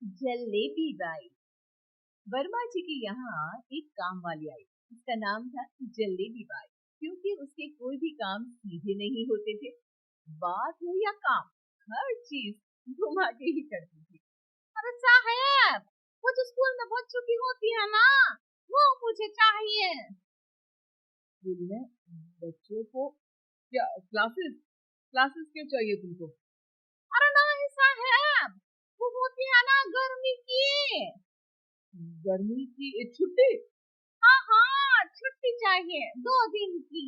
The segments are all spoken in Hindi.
जलेबी बाई। वर्मा जी के यहाँ एक काम वाली आई। उसका नाम था जलेबी बाई, क्योंकि उसके कोई भी काम सीधे नहीं होते थे। बात हो या काम, हर चीज घुमा के ही करती थी। अरे साहब, वो जो स्कूल में बच्चों की होती है ना, वो मुझे चाहिए। स्कूल में बच्चों को क्या क्लासेस क्लासेस क्यों चाहिए तुमको? अरे नहीं साहब, वो होती है ना गर्मी की। गर्मी की छुट्टी? हाँ हाँ, छुट्टी चाहिए 2 दिन की।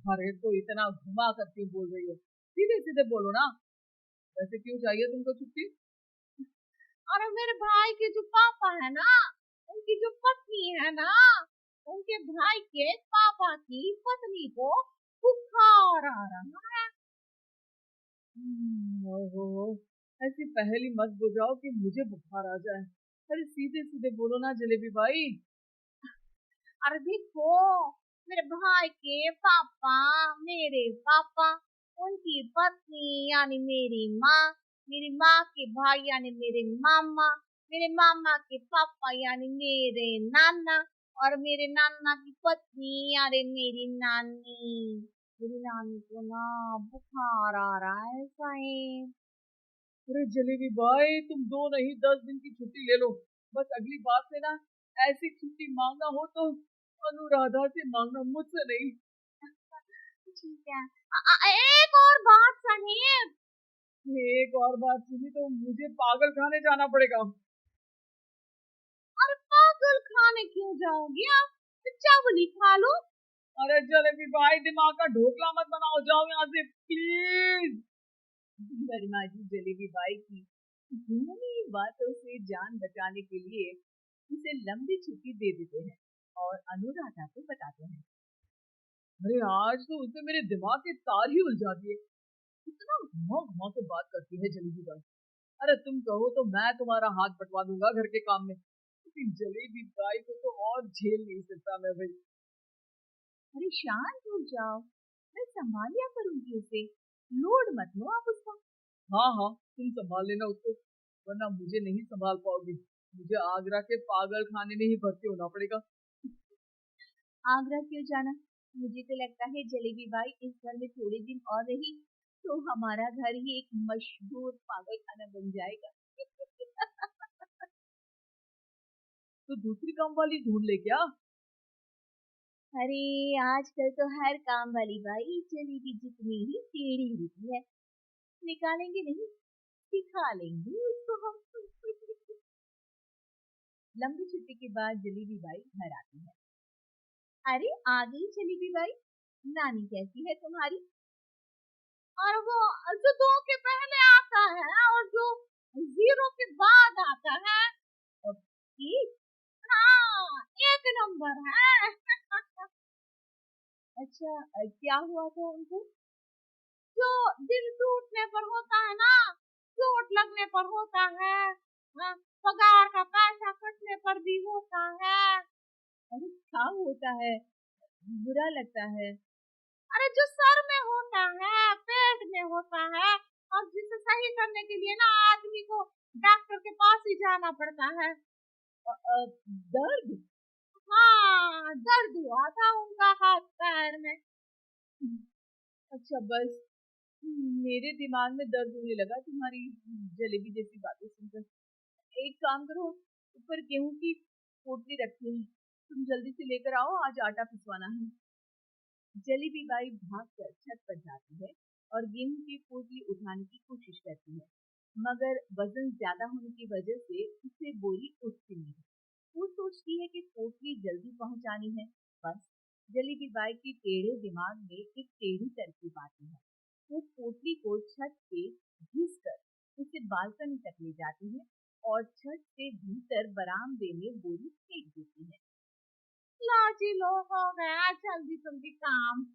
अरे तो इतना घुमा कर क्यों बोल रही हो? सीधे सीधे बोलो ना, वैसे क्यों चाहिए तुमको छुट्टी? अरे मेरे भाई के जो पापा है ना, उनकी जो पत्नी है ना, उनके भाई के पापा की पत्नी को बुखार आ रहा है। ओहो, ऐसी पहेली मत बुझाओ कि मुझे बुखार आ जाए। अरे सीधे सीधे बोलो ना जलेबी भाई। अरे देखो, मेरे भाई के पापा, मेरे पापा, उनकी पत्नी यानी मेरी माँ के भाई यानी मेरे मामा के पापा यानी मेरे नाना, और मेरे नाना की पत्नी यानी मेरी नानी। मेरी नानी को ना बुखार आ रहा है साईं। अरे जलेबी भाई, तुम 2 नहीं 10 दिन की छुट्टी ले लो। बस अगली बार से ना ऐसी छुट्टी मांगना हो तो अनुराधा से मांगना, मुझसे नहीं। ठीक है। एक और बात सुनिए। एक और बात सुनी तो मुझे पागल खाने जाना पड़ेगा। अरे पागल खाने क्यों जाओगी आप? तो चावल ही खा लो। अरे जलेबी भाई, दिमाग का ढोकला मत बनाओ, जाओ यहाँ से प्लीज। वर्मा जी जलेबी बाई की घूमी बातों से जान बचाने के लिए उसे लंबी छुट्टी दे देते हैं और अनुराधा को बताते हैं। अरे आज तो उसने मेरे दिमाग के तार ही उलझा दिए। इतना घुमा घुमा के बात करती है जलेबी भाई। अरे तुम कहो तो मैं तुम्हारा हाथ बंटवा दूंगा घर के काम में, लेकिन जलेबी भाई को तो और झेल नहीं सकता मैं भाई। अरे शांत हो जाओ, मैं संभाल लिया करूंगी उसे, लोड मत लो आप उसका। हाँ हाँ, तुम संभाल लेना उसको, वरना मुझे नहीं संभाल पाओगी। मुझे आगरा के पागल खाने में ही भर्ती होना पड़ेगा। आगरा क्यों जाना? मुझे तो लगता है जलेबी बाई इस घर में थोड़े दिन और रही तो हमारा घर ही एक मशहूर पागल खाना बन जाएगा। तो दूसरी काम वाली ढूंढ ले क्या? अरे आजकल तो हर काम वाली बाई जलेबी जितनी ही टेढ़ी होती है, निकालेंगे नहीं, सिखा लेंगे उसको हम। लंबी छुट्टी के बाद जलेबी बाई घर आती है। अरे आ गई जलेबी बाई, नानी कैसी है तुम्हारी? और वो जो 2 के पहले आता है और जो 0 के बाद आता है, ठीक। हाँ, 1 नंबर है। अच्छा, क्या हुआ था उनको? जो दिल टूटने पर होता है ना, चोट लगने पर होता है, हाँ, पगार का पैसा कटने पर भी होता है। अरे क्या होता है, बुरा लगता है? अरे जो सर में होता है, पेट में होता है, और जिसे सही करने के लिए ना आदमी को डॉक्टर के पास ही जाना पड़ता है। दर्द? हाँ, दर्द हुआ था उनका हाथ पैर में। अच्छा बस, मेरे दिमाग में दर्द होने लगा तुम्हारी जलेबी जैसी बातें सुनकर। एक काम करो, ऊपर गेहूं की पोटली रखी है, तुम जल्दी से लेकर आओ, आज आटा पिसवाना है। जलेबी बाई भागकर छत पर जाती है और गेहूं की पोटली उठाने की कोशिश करती है, मगर वजन ज्यादा होने की वजह से उससे बोरी उठती नहीं। वो सोचती है कि पोटली जल्दी पहुंचानी है। बस जलेबी बाई के टेढ़े दिमाग में एक टेढ़ी तरकीब आती है। वो पोटली को छत पे घिसकर उसे बालकनी तक ले जाती है और छत से भीतर बरामदे में बोरी फेंक देती है। लो जी लो, हो गया जल्दी जल्दी काम।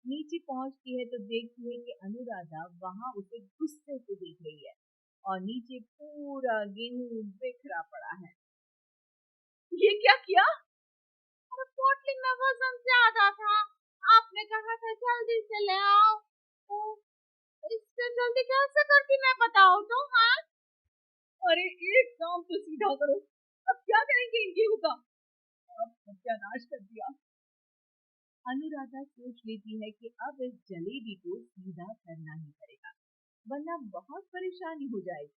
नीचे पहुंचती है तो देखती है कि अनुराधा वहां उसे गुस्से से देख रही है और नीचे पूरा गेहूं बिखरा पड़ा है। ये क्या किया? अरे पोटली में वजन ज्यादा था, आपने कहा था जल्दी से ले आओ, तो इससे जल्दी कैसे करती मैं बताओ तो। हाँ, अरे अरे काम तो सीधा करो, अब क्या करेंगे इन गेहूं का? अब सत्यानाश कर दिया। अनुराधा सोच लेती है कि अब इस जलेबी को सीधा करना ही पड़ेगा, वरना बहुत परेशानी हो जाएगी।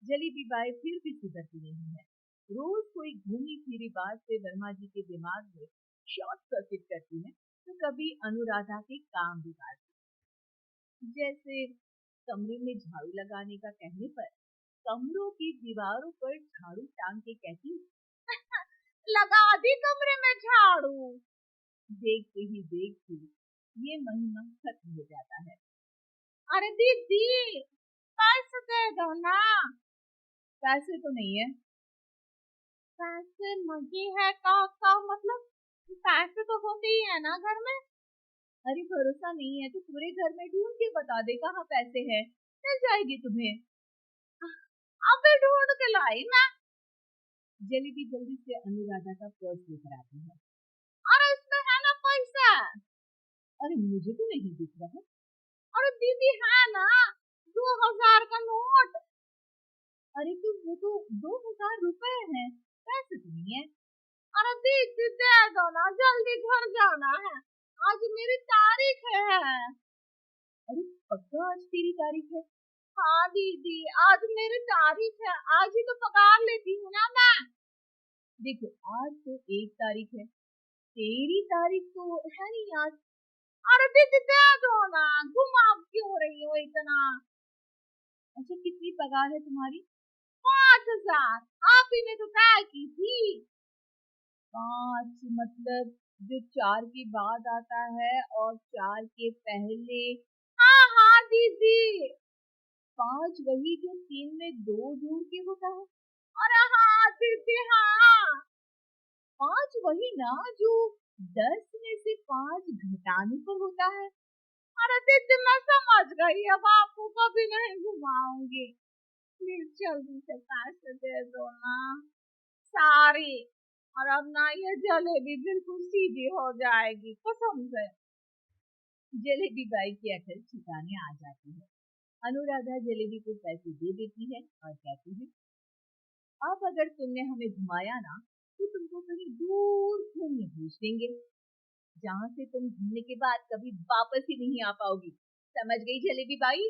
जलेबी बाई फिर भी सुधरती नहीं है। रोज कोई घूमी फिरी बात से वर्मा जी के दिमाग में शॉर्ट सर्किट करती है, तो कभी अनुराधा के काम बिगाड़ती। जैसे कमरे में झाड़ू लगाने का कहने पर कमरों की दीवारों पर झाड़ू टांग के कहती, लगा दी कमरे में झाड़ू। देखते ही देखते ये महीना खत्म हो जाता है। अरे दीदी पैसे दे दो ना। पैसे तो नहीं है। पैसे नहीं है का मतलब पैसे तो होते ही है ना घर में। अरे भरोसा नहीं है तो पूरे घर में ढूंढ के बता दे कहाँ पैसे हैं, मिल जाएगी तुम्हें। अबे ढूंढ के लाई मैं। जलेबी जल्दी से अनुराधा का पर्स लेकर आती है। अरे इसमें है ना पैसा। अरे मुझे तो नहीं दिख रहा। अरे दीदी है ना 2000 का नोट। अरे तो वो तो 2000 रुपए हैं, पैसे तो नहीं है। अरे दीदी दे दो ना, जल्दी घर जाना है, आज मेरी तारीख है। अरे पक्का आज तेरी तारीख है? हाँ दीदी आज मेरी तारीख है, आज ही तो पगार लेती हूँ ना मैं। देखो आज तो 1 तारीख है, तेरी तारीख तो है नहीं आज। अरे दीदी दे दो ना, घुमा क्यों रही हो इतना। अच्छा कितनी पगार है तुम्हारी? 5000, आप ही ने तो तय की थी। 5 मतलब जो 4 के बाद आता है और 4 के पहले? हाँ हाँ दीदी। 5 वही जो 3 में 2 जोड़ के होता है? अरे हाँ दीदी हाँ। 5 वही ना जो 10 में से 5 घटाने पर होता है? अरे दीदी मैं समझ गई, अब आपको कभी नहीं घुमाऊंगी, प्लीज जल्दी से पैसे दे दो ना सारी। और अब ना ये जलेबी बिल्कुल सीधी हो जाएगी कसम से। जलेबी बाई की अकल ठिकाने आ जाती है। अनुराधा जलेबी को पैसे दे देती है और कहती है, अब अगर तुमने हमें घुमाया ना तो तुमको कहीं दूर घूमने भेज देंगे, जहाँ से तुम घूमने के बाद कभी वापस ही नहीं आ पाओगी। समझ गई जलेबी बाई?